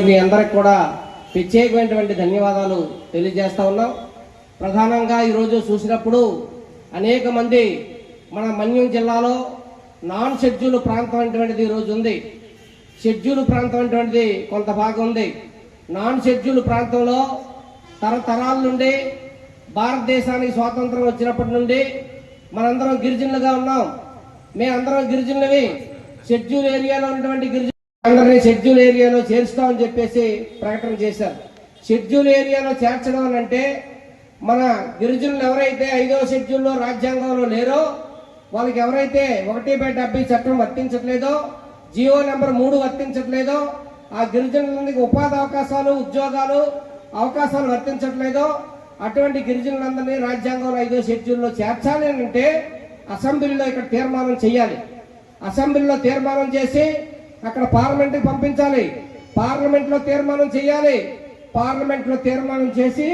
మీ అందరికి కూడా ప్రత్యేకమైనటువంటి ధన్యవాదాలు తెలియజేస్తా ఉన్నాం. ప్రధానంగా ఈరోజు చూసినప్పుడు అనేక మంది మన మన్యం జిల్లాలో నాన్ షెడ్యూల్ ప్రాంతం అటువంటిది ఈరోజు ఉంది. షెడ్యూల్ ప్రాంతం అటువంటిది కొంత భాగం ఉంది. నాన్ షెడ్యూల్ ప్రాంతంలో తరతరాల నుండి భారతదేశానికి స్వాతంత్రం వచ్చినప్పటి నుండి మనందరం గిరిజనులుగా ఉన్నాం. మేమందరం గిరిజనులవి. షెడ్యూల్ ఏరియాలో ఉన్నటువంటి గిరిజనులందరినీ షెడ్యూల్ ఏరియాలో చేర్చుతామని చెప్పేసి ప్రకటన చేశారు. షెడ్యూల్ ఏరియాలో చేర్చడం అంటే మన గిరిజనులు ఎవరైతే 5వ షెడ్యూల్లో రాజ్యాంగంలో లేరో వాళ్ళకి ఎవరైతే 1/70 చట్టం వర్తించట్లేదో, జియో నెంబర్ 3 వర్తించట్లేదో, ఆ గిరిజనులందరికీ ఉపాధి అవకాశాలు, ఉద్యోగాలు అవకాశాలు వర్తించట్లేదో అటువంటి గిరిజనులందరినీ రాజ్యాంగంలో 5వ షెడ్యూల్లో చేర్చాలి అంటే అసెంబ్లీలో ఇక్కడ తీర్మానం చేయాలి. అసెంబ్లీలో తీర్మానం చేసి అక్కడ పార్లమెంట్కి పంపించాలి. పార్లమెంట్లో తీర్మానం చేయాలి. పార్లమెంట్లో తీర్మానం చేసి